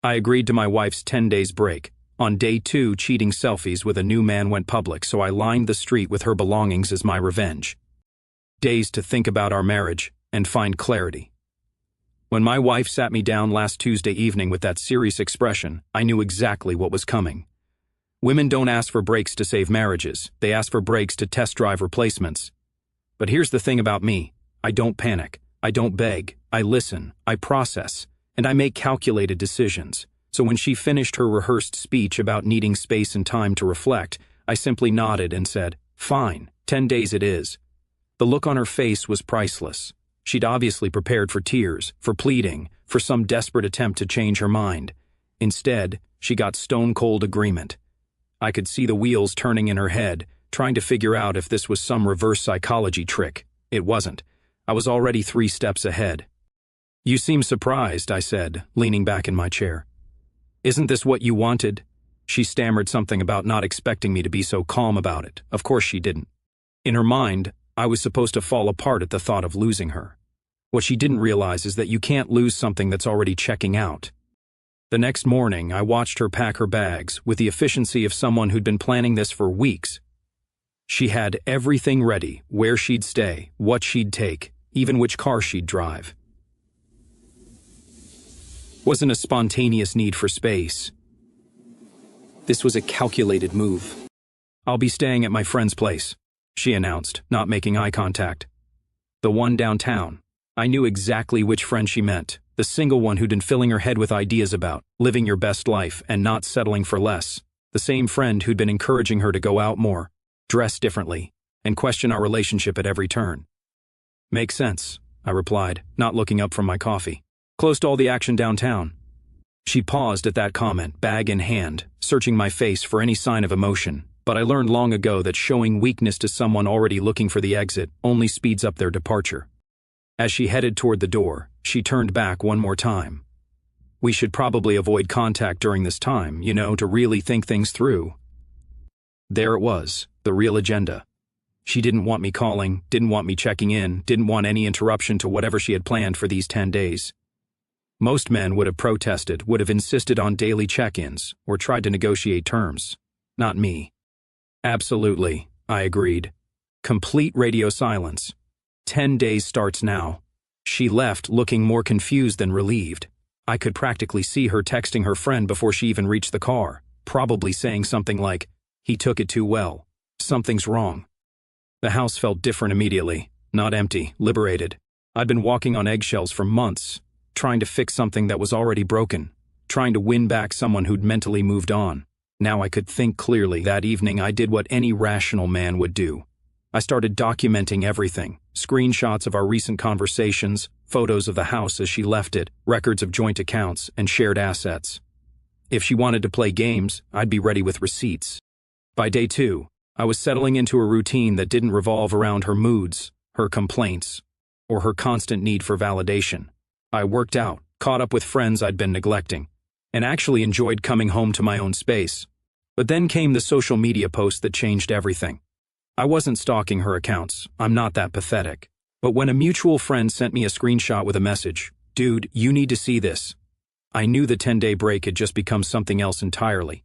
I agreed to my wife's 10 days break. On day 2, cheating selfies with a new man went public, so I lined the street with her belongings as my revenge. Days to think about our marriage and find clarity. When my wife sat me down last Tuesday evening with that serious expression, I knew exactly what was coming. Women don't ask for breaks to save marriages, they ask for breaks to test drive replacements. But here's the thing about me: I don't panic, I don't beg, I listen, I process, and I make calculated decisions. So when she finished her rehearsed speech about needing space and time to reflect, I simply nodded and said, "Fine, 10 days it is." The look on her face was priceless. She'd obviously prepared for tears, for pleading, for some desperate attempt to change her mind. Instead, she got stone-cold agreement. I could see the wheels turning in her head, trying to figure out if this was some reverse psychology trick. It wasn't. I was already 3 steps ahead. "You seem surprised," I said, leaning back in my chair. "Isn't this what you wanted?" She stammered something about not expecting me to be so calm about it. Of course she didn't. In her mind, I was supposed to fall apart at the thought of losing her. What she didn't realize is that you can't lose something that's already checking out. The next morning, I watched her pack her bags with the efficiency of someone who'd been planning this for weeks. She had everything ready: where she'd stay, what she'd take, even which car she'd drive. Wasn't a spontaneous need for space. This was a calculated move. "I'll be staying at my friend's place," she announced, not making eye contact. "The one downtown." I knew exactly which friend she meant, the single one who'd been filling her head with ideas about living your best life and not settling for less, the same friend who'd been encouraging her to go out more, dress differently, and question our relationship at every turn. "Makes sense," I replied, not looking up from my coffee. "Close to all the action downtown." She paused at that comment, bag in hand, searching my face for any sign of emotion, but I learned long ago that showing weakness to someone already looking for the exit only speeds up their departure. As she headed toward the door, she turned back one more time. "We should probably avoid contact during this time, to really think things through." There it was, the real agenda. She didn't want me calling, didn't want me checking in, didn't want any interruption to whatever she had planned for these 10 days. Most men would have protested, would have insisted on daily check-ins, or tried to negotiate terms. Not me. "Absolutely," I agreed. Complete radio silence. 10 days starts now. She left looking more confused than relieved. I could practically see her texting her friend before she even reached the car, probably saying something like, "He took it too well. Something's wrong." The house felt different immediately, not empty, liberated. I'd been walking on eggshells for months, trying to fix something that was already broken, trying to win back someone who'd mentally moved on. Now I could think clearly. That evening I did what any rational man would do. I started documenting everything: screenshots of our recent conversations, photos of the house as she left it, records of joint accounts, and shared assets. If she wanted to play games, I'd be ready with receipts. By day 2, I was settling into a routine that didn't revolve around her moods, her complaints, or her constant need for validation. I worked out, caught up with friends I'd been neglecting, and actually enjoyed coming home to my own space. But then came the social media post that changed everything. I wasn't stalking her accounts, I'm not that pathetic. But when a mutual friend sent me a screenshot with a message, "Dude, you need to see this," I knew the 10-day break had just become something else entirely.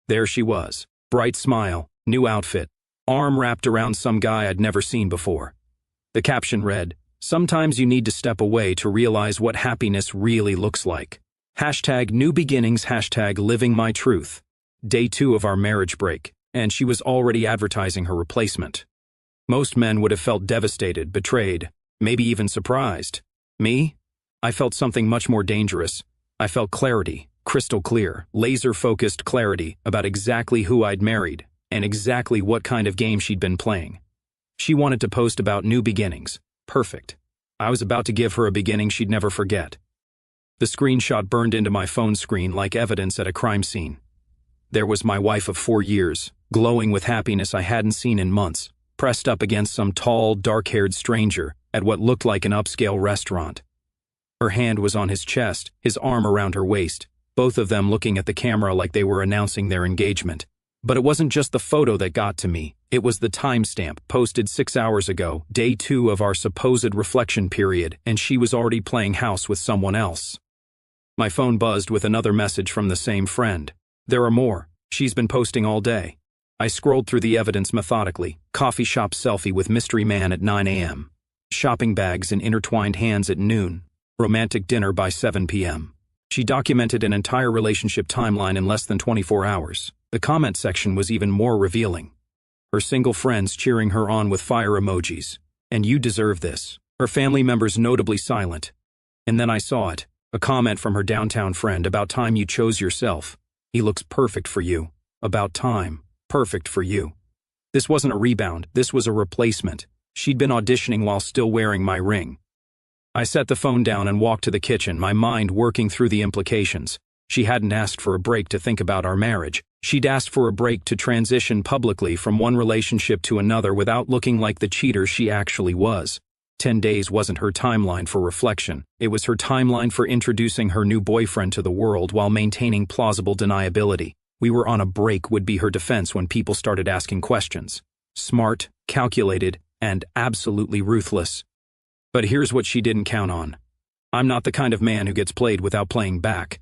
There she was, bright smile, new outfit, arm wrapped around some guy I'd never seen before. The caption read, "Sometimes you need to step away to realize what happiness really looks like. #new beginnings, #living my truth." Day 2 of our marriage break, and she was already advertising her replacement. Most men would have felt devastated, betrayed, maybe even surprised. Me? I felt something much more dangerous. I felt clarity, crystal clear, laser-focused clarity about exactly who I'd married and exactly what kind of game she'd been playing. She wanted to post about new beginnings. Perfect. I was about to give her a beginning she'd never forget. The screenshot burned into my phone screen like evidence at a crime scene. There was my wife of 4 years, glowing with happiness I hadn't seen in months, pressed up against some tall, dark-haired stranger at what looked like an upscale restaurant. Her hand was on his chest, his arm around her waist, both of them looking at the camera like they were announcing their engagement. But it wasn't just the photo that got to me, it was the timestamp, posted 6 hours ago, day 2 of our supposed reflection period, and she was already playing house with someone else. My phone buzzed with another message from the same friend. There are more. She's been posting all day. I scrolled through the evidence methodically. Coffee shop selfie with mystery man at 9 a.m. Shopping bags in intertwined hands at noon. Romantic dinner by 7 p.m. She documented an entire relationship timeline in less than 24 hours. The comment section was even more revealing. Her single friends cheering her on with fire emojis. And you deserve this. Her family members notably silent. And then I saw it. A comment from her downtown friend. About time you chose yourself. He looks perfect for you. About time. Perfect for you. This wasn't a rebound. This was a replacement. She'd been auditioning while still wearing my ring. I set the phone down and walked to the kitchen, my mind working through the implications. She hadn't asked for a break to think about our marriage. She'd asked for a break to transition publicly from one relationship to another without looking like the cheater she actually was. 10 days wasn't her timeline for reflection. It was her timeline for introducing her new boyfriend to the world while maintaining plausible deniability. We were on a break would be her defense when people started asking questions. Smart, calculated, and absolutely ruthless. But here's what she didn't count on. I'm not the kind of man who gets played without playing back.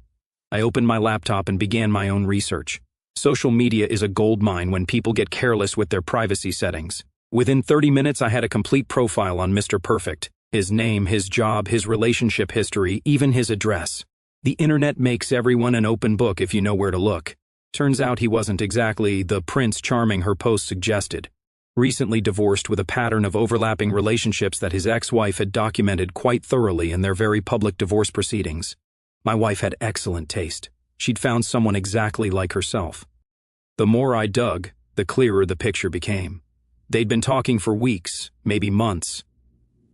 I opened my laptop and began my own research. Social media is a goldmine when people get careless with their privacy settings. Within 30 minutes, I had a complete profile on Mr. Perfect. His name, his job, his relationship history, even his address. The internet makes everyone an open book if you know where to look. Turns out he wasn't exactly the Prince Charming her post suggested. Recently divorced with a pattern of overlapping relationships that his ex-wife had documented quite thoroughly in their very public divorce proceedings. My wife had excellent taste. She'd found someone exactly like herself. The more I dug, the clearer the picture became. They'd been talking for weeks, maybe months.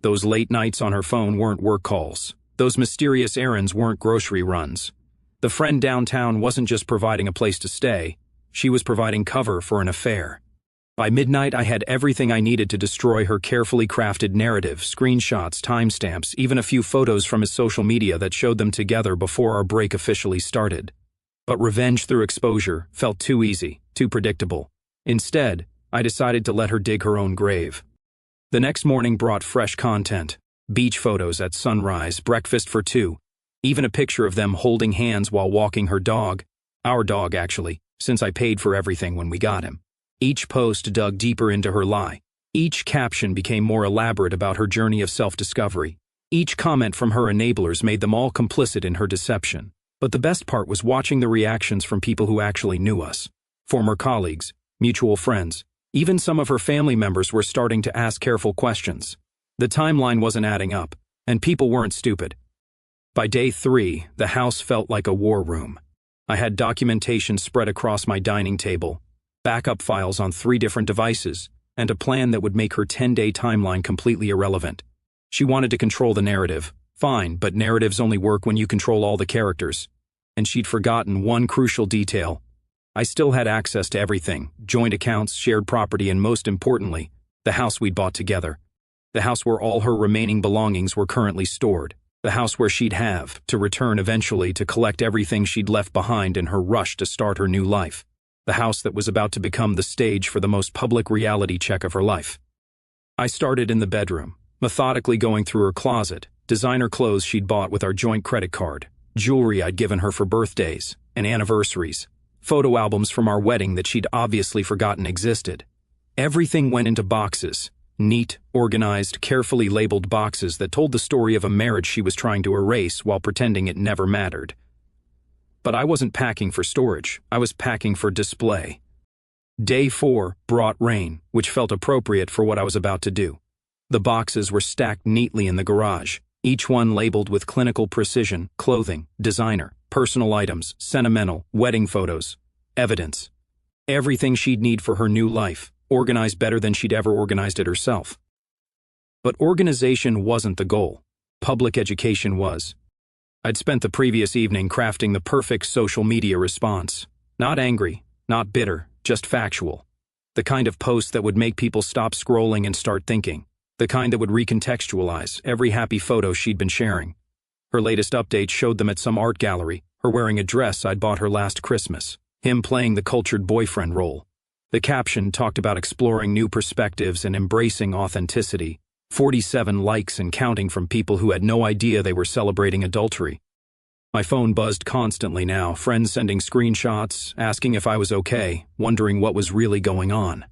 Those late nights on her phone weren't work calls. Those mysterious errands weren't grocery runs. The friend downtown wasn't just providing a place to stay, she was providing cover for an affair. By midnight, I had everything I needed to destroy her carefully crafted narrative, screenshots, timestamps, even a few photos from his social media that showed them together before our break officially started. But revenge through exposure felt too easy, too predictable. Instead, I decided to let her dig her own grave. The next morning brought fresh content. Beach photos at sunrise, breakfast for two, even a picture of them holding hands while walking her dog. Our dog, actually, since I paid for everything when we got him. Each post dug deeper into her lie. Each caption became more elaborate about her journey of self-discovery. Each comment from her enablers made them all complicit in her deception. But the best part was watching the reactions from people who actually knew us. Former colleagues, mutual friends, even some of her family members were starting to ask careful questions. The timeline wasn't adding up, and people weren't stupid. By day 3, the house felt like a war room. I had documentation spread across my dining table, backup files on 3 different devices, and a plan that would make her 10-day timeline completely irrelevant. She wanted to control the narrative. Fine, but narratives only work when you control all the characters. And she'd forgotten one crucial detail. I still had access to everything, joint accounts, shared property, and most importantly, the house we'd bought together. The house where all her remaining belongings were currently stored. The house where she'd have to return eventually to collect everything she'd left behind in her rush to start her new life. The house that was about to become the stage for the most public reality check of her life. I started in the bedroom, methodically going through her closet, designer clothes she'd bought with our joint credit card, jewelry I'd given her for birthdays and anniversaries, photo albums from our wedding that she'd obviously forgotten existed. Everything went into boxes, neat, organized, carefully labeled boxes that told the story of a marriage she was trying to erase while pretending it never mattered. But I wasn't packing for storage, I was packing for display. Day 4 brought rain, which felt appropriate for what I was about to do. The boxes were stacked neatly in the garage, each one labeled with clinical precision: clothing, designer, personal items, sentimental, wedding photos, evidence. Everything she'd need for her new life, organized better than she'd ever organized it herself. But organization wasn't the goal. Public education was. I'd spent the previous evening crafting the perfect social media response. Not angry, not bitter, just factual. The kind of post that would make people stop scrolling and start thinking. The kind that would recontextualize every happy photo she'd been sharing. Her latest update showed them at some art gallery, her wearing a dress I'd bought her last Christmas, him playing the cultured boyfriend role. The caption talked about exploring new perspectives and embracing authenticity. 47 likes and counting from people who had no idea they were celebrating adultery. My phone buzzed constantly now, friends sending screenshots, asking if I was okay, wondering what was really going on.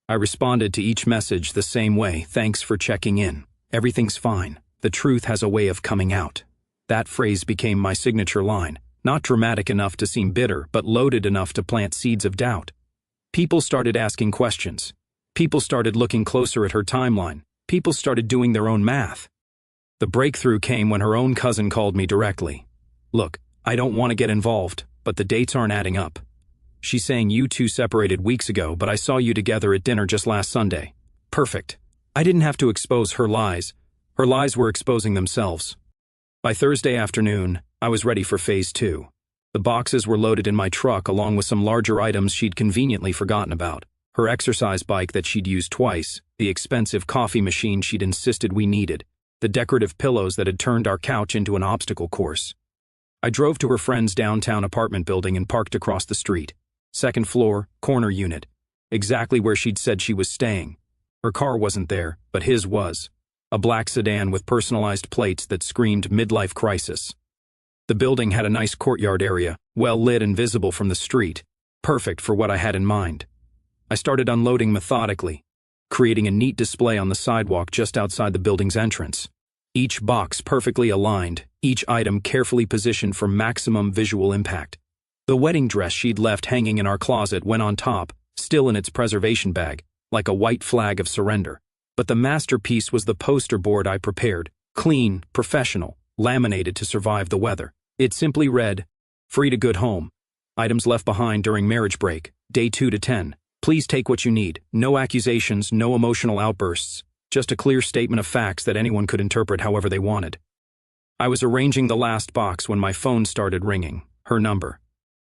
I responded to each message the same way, thanks for checking in. Everything's fine. The truth has a way of coming out. That phrase became my signature line, not dramatic enough to seem bitter, but loaded enough to plant seeds of doubt. People started asking questions. People started looking closer at her timeline. People started doing their own math. The breakthrough came when her own cousin called me directly. Look, I don't want to get involved, but the dates aren't adding up. She's saying you two separated weeks ago, but I saw you together at dinner just last Sunday. Perfect. I didn't have to expose her lies. Her lies were exposing themselves. By Thursday afternoon, I was ready for phase 2. The boxes were loaded in my truck along with some larger items she'd conveniently forgotten about. Her exercise bike that she'd used twice, the expensive coffee machine she'd insisted we needed, the decorative pillows that had turned our couch into an obstacle course. I drove to her friend's downtown apartment building and parked across the street. Second floor, corner unit. Exactly where she'd said she was staying. Her car wasn't there, but his was. A black sedan with personalized plates that screamed midlife crisis. The building had a nice courtyard area, well lit and visible from the street. Perfect for what I had in mind. I started unloading methodically, creating a neat display on the sidewalk just outside the building's entrance. Each box perfectly aligned, each item carefully positioned for maximum visual impact. The wedding dress she'd left hanging in our closet went on top, still in its preservation bag, like a white flag of surrender. But the masterpiece was the poster board I prepared, clean, professional, laminated to survive the weather. It simply read, "Free to good home. Items left behind during marriage break, day 2 to 10. Please take what you need. No accusations, no emotional outbursts. Just a clear statement of facts that anyone could interpret however they wanted." I was arranging the last box when my phone started ringing. Her number.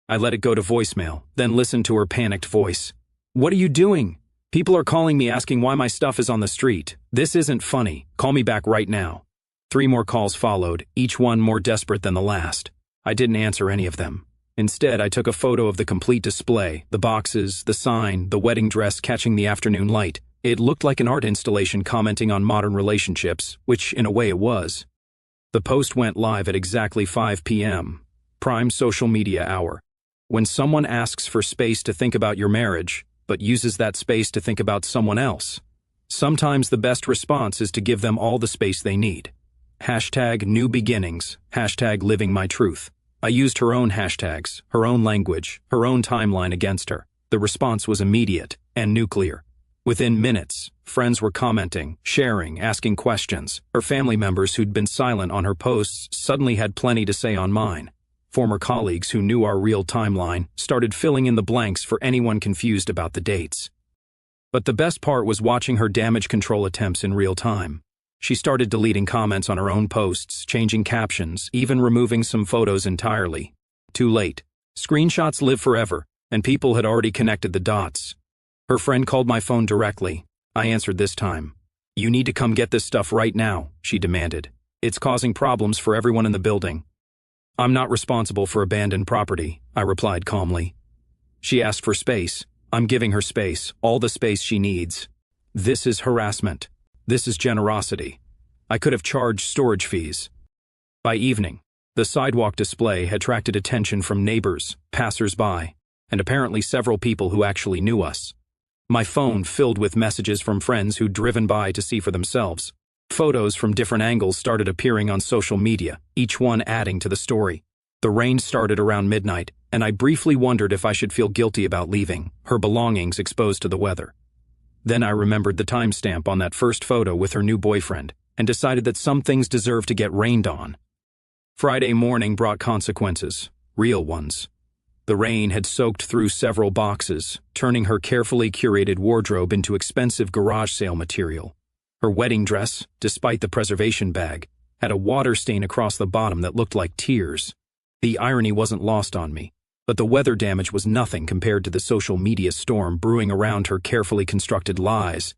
I let it go to voicemail, then listened to her panicked voice. "What are you doing? People are calling me asking why my stuff is on the street. This isn't funny. Call me back right now." 3 more calls followed, each one more desperate than the last. I didn't answer any of them. Instead, I took a photo of the complete display, the boxes, the sign, the wedding dress catching the afternoon light. It looked like an art installation commenting on modern relationships, which in a way it was. The post went live at exactly 5 p.m., prime social media hour. When someone asks for space to think about your marriage, but uses that space to think about someone else, sometimes the best response is to give them all the space they need. #NewBeginnings, #LivingMyTruth. I used her own hashtags, her own language, her own timeline against her. The response was immediate and nuclear. Within minutes, friends were commenting, sharing, asking questions. Her family members who'd been silent on her posts suddenly had plenty to say on mine. Former colleagues who knew our real timeline started filling in the blanks for anyone confused about the dates. But the best part was watching her damage control attempts in real time. She started deleting comments on her own posts, changing captions, even removing some photos entirely. Too late. Screenshots live forever, and people had already connected the dots. Her friend called my phone directly. I answered this time. "You need to come get this stuff right now," she demanded. "It's causing problems for everyone in the building." "I'm not responsible for abandoned property," I replied calmly. She asked for space. I'm giving her space, all the space she needs. This is harassment. This is generosity. I could have charged storage fees. By evening, the sidewalk display had attracted attention from neighbors, passers-by, and apparently several people who actually knew us. My phone filled with messages from friends who'd driven by to see for themselves. Photos from different angles started appearing on social media, each one adding to the story. The rain started around midnight, and I briefly wondered if I should feel guilty about leaving, her belongings exposed to the weather. Then I remembered the timestamp on that first photo with her new boyfriend, and decided that some things deserved to get rained on. Friday morning brought consequences, real ones. The rain had soaked through several boxes, turning her carefully curated wardrobe into expensive garage sale material. Her wedding dress, despite the preservation bag, had a water stain across the bottom that looked like tears. The irony wasn't lost on me, but the weather damage was nothing compared to the social media storm brewing around her carefully constructed lies.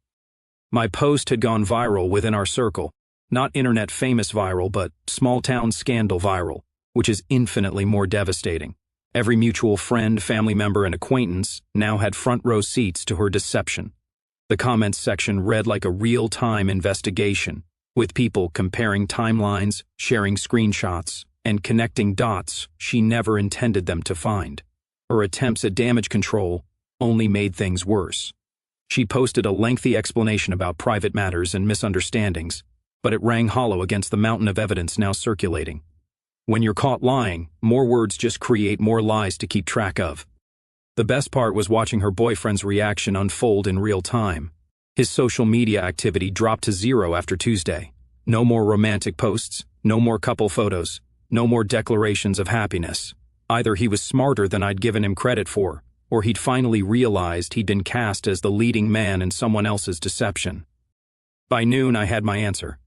My post had gone viral within our circle, not internet-famous viral, but small-town scandal viral, which is infinitely more devastating. Every mutual friend, family member, and acquaintance now had front-row seats to her deception. The comments section read like a real-time investigation, with people comparing timelines, sharing screenshots, and connecting dots she never intended them to find. Her attempts at damage control only made things worse. She posted a lengthy explanation about private matters and misunderstandings, but it rang hollow against the mountain of evidence now circulating. When you're caught lying, more words just create more lies to keep track of. The best part was watching her boyfriend's reaction unfold in real time. His social media activity dropped to zero after Tuesday. No more romantic posts, no more couple photos, no more declarations of happiness. Either he was smarter than I'd given him credit for, or he'd finally realized he'd been cast as the leading man in someone else's deception. By noon, I had my answer.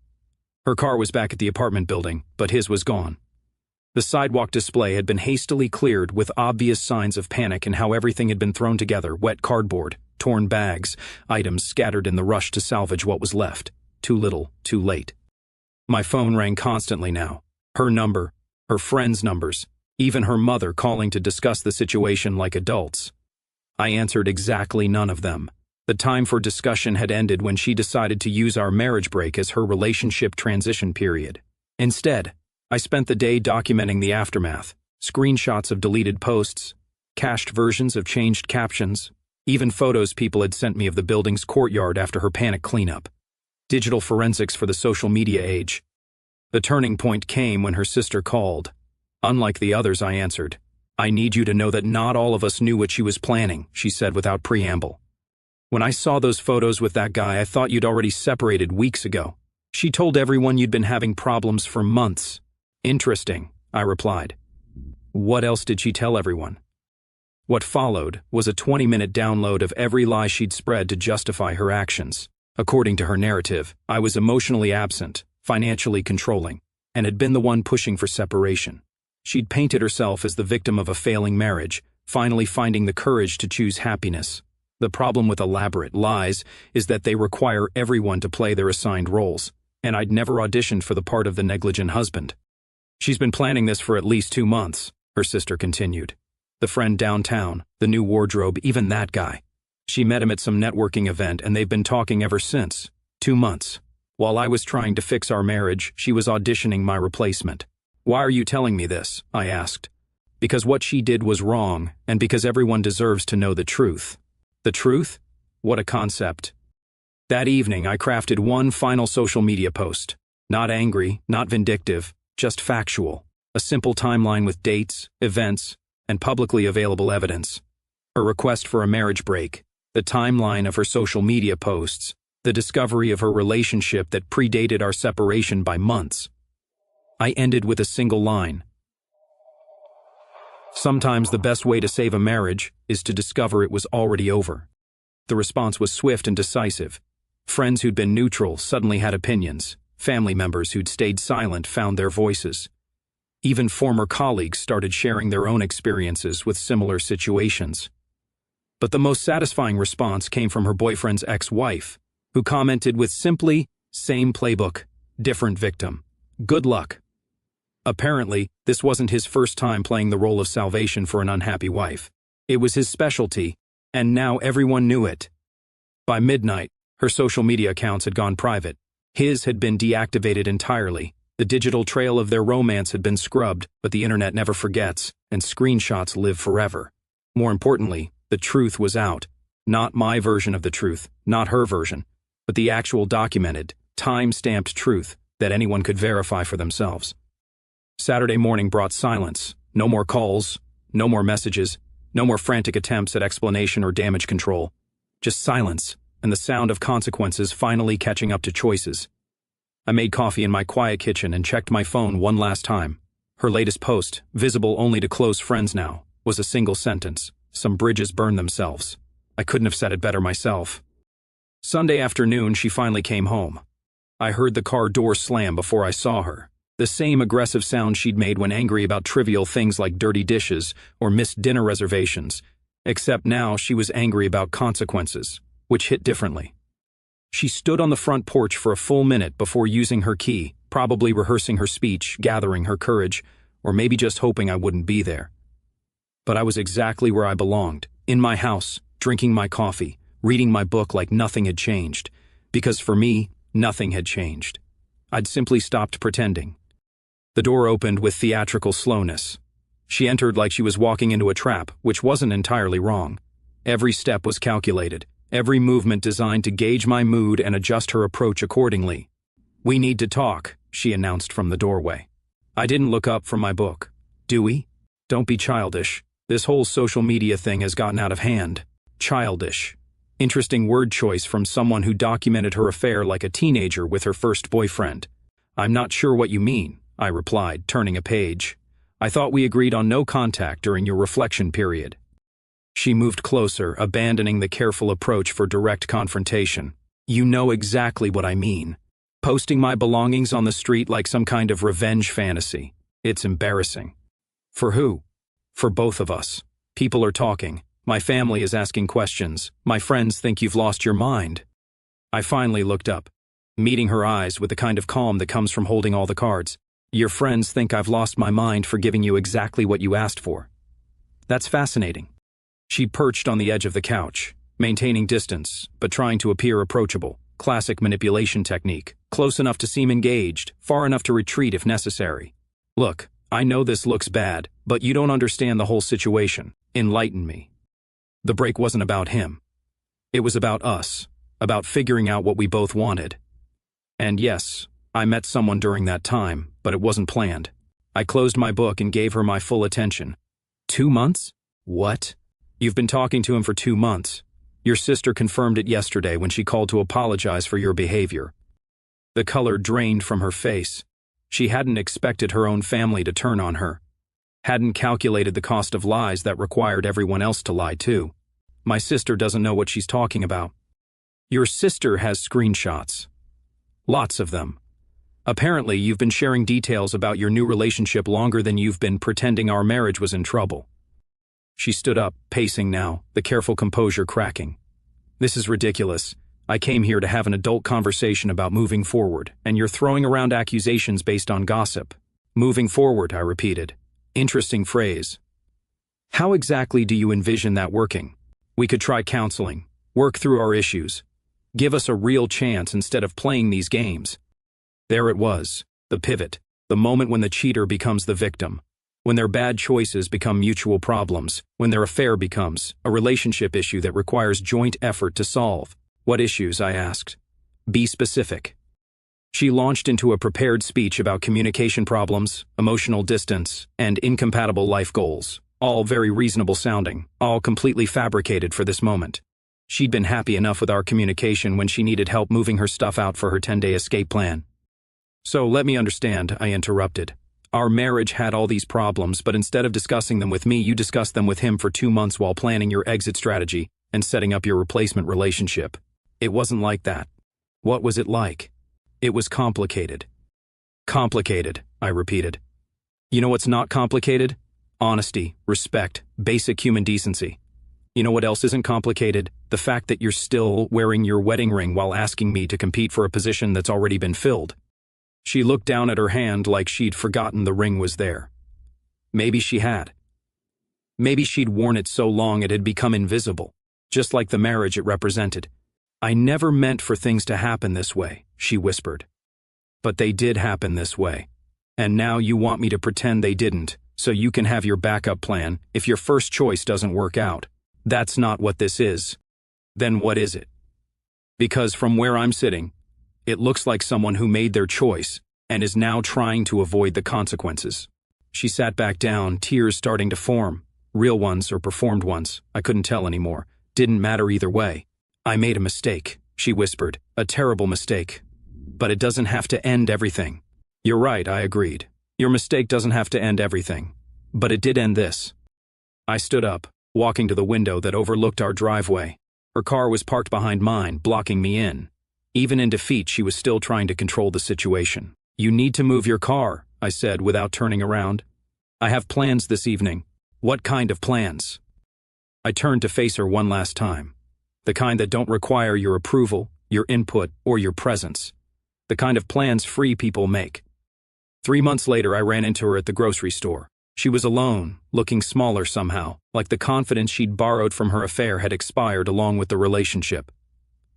Her car was back at the apartment building, but his was gone. The sidewalk display had been hastily cleared with obvious signs of panic in how everything had been thrown together: wet cardboard, torn bags, items scattered in the rush to salvage what was left. Too little, too late. My phone rang constantly now. Her number, her friends' numbers, even her mother calling to discuss the situation like adults. I answered exactly none of them. The time for discussion had ended when she decided to use our marriage break as her relationship transition period. Instead, I spent the day documenting the aftermath: screenshots of deleted posts, cached versions of changed captions, even photos people had sent me of the building's courtyard after her panic cleanup. Digital forensics for the social media age. The turning point came when her sister called. Unlike the others, I answered. "I need you to know that not all of us knew what she was planning," she said without preamble. "When I saw those photos with that guy, I thought you'd already separated weeks ago. She told everyone you'd been having problems for months." "Interesting," I replied. What else did she tell everyone? What followed was a 20-minute download of every lie she'd spread to justify her actions. According to her narrative, I was emotionally absent, financially controlling, and had been the one pushing for separation. She'd painted herself as the victim of a failing marriage, finally finding the courage to choose happiness. The problem with elaborate lies is that they require everyone to play their assigned roles, and I'd never auditioned for the part of the negligent husband. "She's been planning this for at least 2 months, her sister continued. "The friend downtown, the new wardrobe, even that guy. She met him at some networking event and they've been talking ever since. 2 months. While I was trying to fix our marriage, she was auditioning my replacement." "Why are you telling me this?" I asked. "Because what she did was wrong, and because everyone deserves to know the truth." The truth? What a concept. That evening, I crafted one final social media post. Not angry, not vindictive, just factual. A simple timeline with dates, events, and publicly available evidence. Her request for a marriage break, the timeline of her social media posts, the discovery of her relationship that predated our separation by months. I ended with a single line. "Sometimes the best way to save a marriage is to discover it was already over." The response was swift and decisive. Friends who'd been neutral suddenly had opinions. Family members who'd stayed silent found their voices. Even former colleagues started sharing their own experiences with similar situations. But the most satisfying response came from her boyfriend's ex-wife, who commented with simply, "Same playbook, different victim. Good luck." Apparently, this wasn't his first time playing the role of salvation for an unhappy wife. It was his specialty, and now everyone knew it. By midnight, her social media accounts had gone private. His had been deactivated entirely. The digital trail of their romance had been scrubbed, but the internet never forgets, and screenshots live forever. More importantly, the truth was out. Not my version of the truth, not her version, but the actual documented, time-stamped truth that anyone could verify for themselves. Saturday morning brought silence. No more calls, no more messages, no more frantic attempts at explanation or damage control. Just silence, and the sound of consequences finally catching up to choices. I made coffee in my quiet kitchen and checked my phone one last time. Her latest post, visible only to close friends now, was a single sentence: "Some bridges burn themselves." I couldn't have said it better myself. Sunday afternoon, she finally came home. I heard the car door slam before I saw her. The same aggressive sound she'd made when angry about trivial things like dirty dishes or missed dinner reservations, except now she was angry about consequences, which hit differently. She stood on the front porch for a full minute before using her key, probably rehearsing her speech, gathering her courage, or maybe just hoping I wouldn't be there. But I was exactly where I belonged, in my house, drinking my coffee, reading my book like nothing had changed, because for me, nothing had changed. I'd simply stopped pretending. The door opened with theatrical slowness. She entered like she was walking into a trap, which wasn't entirely wrong. Every step was calculated, every movement designed to gauge my mood and adjust her approach accordingly. "We need to talk," she announced from the doorway. I didn't look up from my book. "Do we?" "Don't be childish. This whole social media thing has gotten out of hand." Childish. Interesting word choice from someone who documented her affair like a teenager with her first boyfriend. "I'm not sure what you mean," I replied, turning a page. "I thought we agreed on no contact during your reflection period." She moved closer, abandoning the careful approach for direct confrontation. "You know exactly what I mean. Posting my belongings on the street like some kind of revenge fantasy. It's embarrassing." "For who?" "For both of us. People are talking. My family is asking questions. My friends think you've lost your mind." I finally looked up, meeting her eyes with the kind of calm that comes from holding all the cards. "Your friends think I've lost my mind for giving you exactly what you asked for. That's fascinating." She perched on the edge of the couch, maintaining distance, but trying to appear approachable. Classic manipulation technique. Close enough to seem engaged, far enough to retreat if necessary. "Look, I know this looks bad, but you don't understand the whole situation. Enlighten me." The break wasn't about him. It was about us, about figuring out what we both wanted. And yes, I met someone during that time, but it wasn't planned. I closed my book and gave her my full attention. 2 months? What? You've been talking to him for 2 months. Your sister confirmed it yesterday when she called to apologize for your behavior. The color drained from her face. She hadn't expected her own family to turn on her. Hadn't calculated the cost of lies that required everyone else to lie too. "My sister doesn't know what she's talking about." "Your sister has screenshots. Lots of them. Apparently, you've been sharing details about your new relationship longer than you've been pretending our marriage was in trouble." She stood up, pacing now, the careful composure cracking. "This is ridiculous. I came here to have an adult conversation about moving forward, and you're throwing around accusations based on gossip." "Moving forward," I repeated. Interesting phrase. "How exactly do you envision that working? We could try counseling, work through our issues. Give us a real chance instead of playing these games." There it was, the pivot, the moment when the cheater becomes the victim, when their bad choices become mutual problems, when their affair becomes a relationship issue that requires joint effort to solve. "What issues?" I asked. "Be specific." She launched into a prepared speech about communication problems, emotional distance, and incompatible life goals, all very reasonable sounding, all completely fabricated for this moment. She'd been happy enough with our communication when she needed help moving her stuff out for her 10-day escape plan. "So let me understand," I interrupted. "Our marriage had all these problems, but instead of discussing them with me, you discussed them with him for 2 months while planning your exit strategy and setting up your replacement relationship. It wasn't like that." "What was it like?" "It was complicated." "Complicated," I repeated. "You know what's not complicated? Honesty, respect, basic human decency. You know what else isn't complicated? The fact that you're still wearing your wedding ring while asking me to compete for a position that's already been filled." She looked down at her hand like she'd forgotten the ring was there. Maybe she had. Maybe she'd worn it so long it had become invisible, just like the marriage it represented. "I never meant for things to happen this way," she whispered. "But they did happen this way. And now you want me to pretend they didn't, so you can have your backup plan if your first choice doesn't work out. That's not what this is." "Then what is it?" "Because from where I'm sitting, it looks like someone who made their choice and is now trying to avoid the consequences." She sat back down, tears starting to form. Real ones or performed ones, I couldn't tell anymore. Didn't matter either way. "I made a mistake," she whispered. "A terrible mistake. But it doesn't have to end everything." "You're right," I agreed. "Your mistake doesn't have to end everything. But it did end this." I stood up, walking to the window that overlooked our driveway. Her car was parked behind mine, blocking me in. Even in defeat, she was still trying to control the situation. "You need to move your car," I said without turning around. "I have plans this evening." "What kind of plans?" I turned to face her one last time. The kind that don't require your approval, your input, or your presence. The kind of plans free people make. 3 months later, I ran into her at the grocery store. She was alone, looking smaller somehow, like the confidence she'd borrowed from her affair had expired along with the relationship.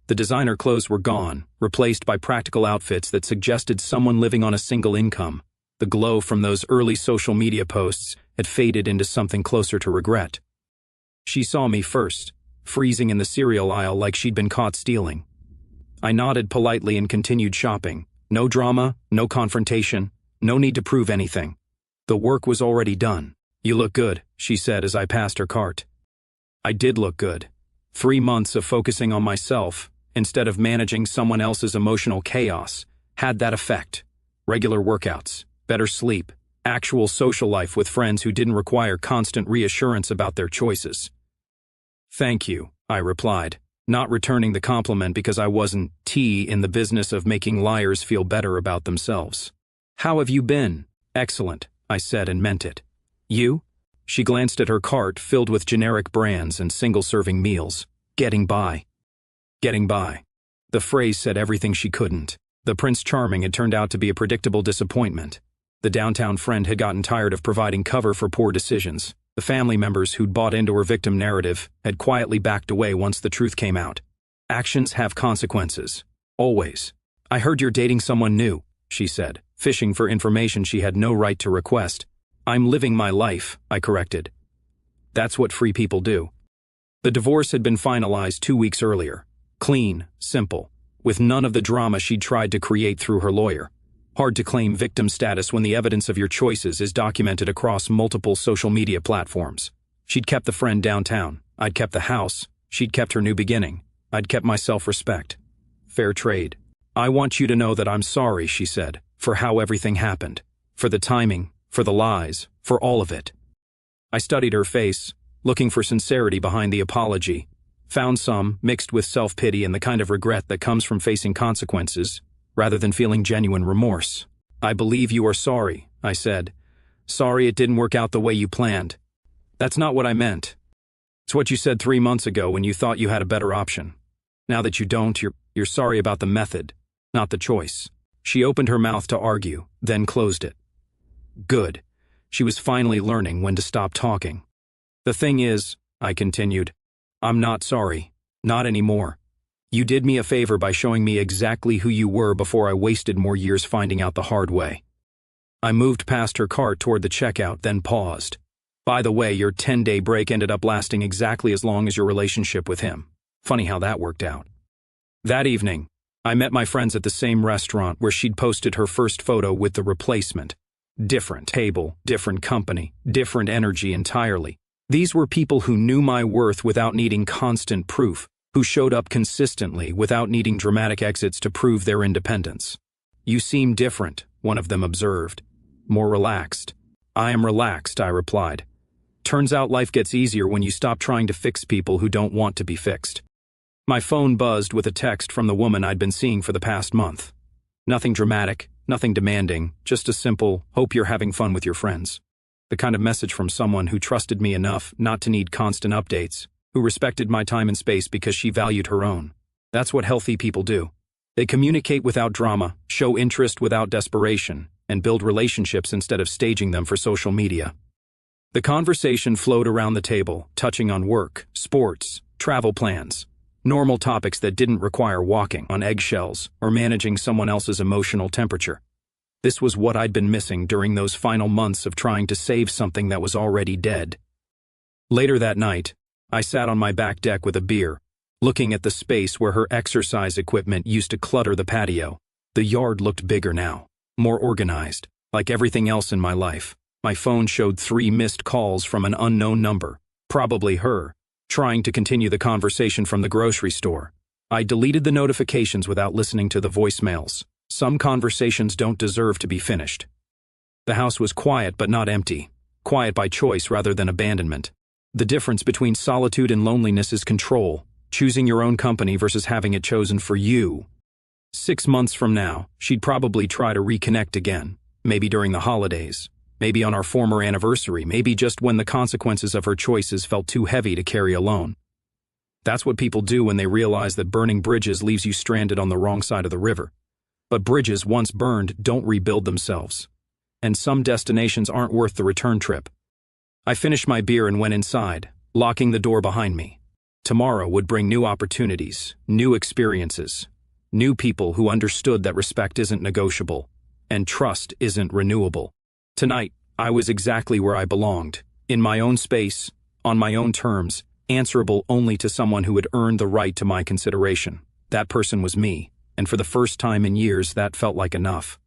The designer clothes were gone, replaced by practical outfits that suggested someone living on a single income. The glow from those early social media posts had faded into something closer to regret. She saw me first, freezing in the cereal aisle like she'd been caught stealing. I nodded politely and continued shopping. No drama, no confrontation, no need to prove anything. The work was already done. "You look good," she said as I passed her cart. I did look good. 3 months of focusing on myself, instead of managing someone else's emotional chaos, had that effect. Regular workouts, better sleep, actual social life with friends who didn't require constant reassurance about their choices. "Thank you," I replied, not returning the compliment because I wasn't in the business of making liars feel better about themselves. "How have you been?" "Excellent," I said and meant it. "You?" She glanced at her cart filled with generic brands and single-serving meals. Getting by. Getting by. The phrase said everything she couldn't. The Prince Charming had turned out to be a predictable disappointment. The downtown friend had gotten tired of providing cover for poor decisions. The family members who'd bought into her victim narrative had quietly backed away once the truth came out. Actions have consequences. Always. "I heard you're dating someone new," she said, fishing for information she had no right to request. "I'm living my life," I corrected. That's what free people do. The divorce had been finalized 2 weeks earlier. Clean, simple, with none of the drama she'd tried to create through her lawyer. Hard to claim victim status when the evidence of your choices is documented across multiple social media platforms. She'd kept the friend downtown. I'd kept the house. She'd kept her new beginning. I'd kept my self-respect. Fair trade. "I want you to know that I'm sorry," she said, "for how everything happened. For the timing, for the lies, for all of it." I studied her face, looking for sincerity behind the apology. Found some, mixed with self-pity and the kind of regret that comes from facing consequences, rather than feeling genuine remorse. "I believe you are sorry," I said. "Sorry it didn't work out the way you planned." "That's not what I meant. It's what you said 3 months ago when you thought you had a better option. Now that you don't, you're sorry about the method, not the choice." She opened her mouth to argue, then closed it. Good. She was finally learning when to stop talking. "The thing is," I continued, "I'm not sorry. Not anymore. You did me a favor by showing me exactly who you were before I wasted more years finding out the hard way." I moved past her cart toward the checkout, then paused. "By the way, your 10-day break ended up lasting exactly as long as your relationship with him. Funny how that worked out." That evening, I met my friends at the same restaurant where she'd posted her first photo with the replacement. Different table, different company, different energy entirely. These were people who knew my worth without needing constant proof, who showed up consistently without needing dramatic exits to prove their independence. "You seem different," one of them observed. "More relaxed." "I am relaxed," I replied. "Turns out life gets easier when you stop trying to fix people who don't want to be fixed." My phone buzzed with a text from the woman I'd been seeing for the past month. Nothing dramatic, nothing demanding, just a simple, "Hope you're having fun with your friends." The kind of message from someone who trusted me enough not to need constant updates, who respected my time and space because she valued her own. That's what healthy people do. They communicate without drama, show interest without desperation, and build relationships instead of staging them for social media. The conversation flowed around the table, touching on work, sports, travel plans, normal topics that didn't require walking on eggshells or managing someone else's emotional temperature. This was what I'd been missing during those final months of trying to save something that was already dead. Later that night, I sat on my back deck with a beer, looking at the space where her exercise equipment used to clutter the patio. The yard looked bigger now, more organized, like everything else in my life. My phone showed 3 missed calls from an unknown number, probably her, trying to continue the conversation from the grocery store. I deleted the notifications without listening to the voicemails. Some conversations don't deserve to be finished. The house was quiet but not empty, quiet by choice rather than abandonment. The difference between solitude and loneliness is control, choosing your own company versus having it chosen for you. 6 months from now, she'd probably try to reconnect again, maybe during the holidays, maybe on our former anniversary, maybe just when the consequences of her choices felt too heavy to carry alone. That's what people do when they realize that burning bridges leaves you stranded on the wrong side of the river. But bridges once burned don't rebuild themselves. And some destinations aren't worth the return trip. I finished my beer and went inside, locking the door behind me. Tomorrow would bring new opportunities, new experiences, new people who understood that respect isn't negotiable, and trust isn't renewable. Tonight, I was exactly where I belonged, in my own space, on my own terms, answerable only to someone who had earned the right to my consideration. That person was me, and for the first time in years that felt like enough.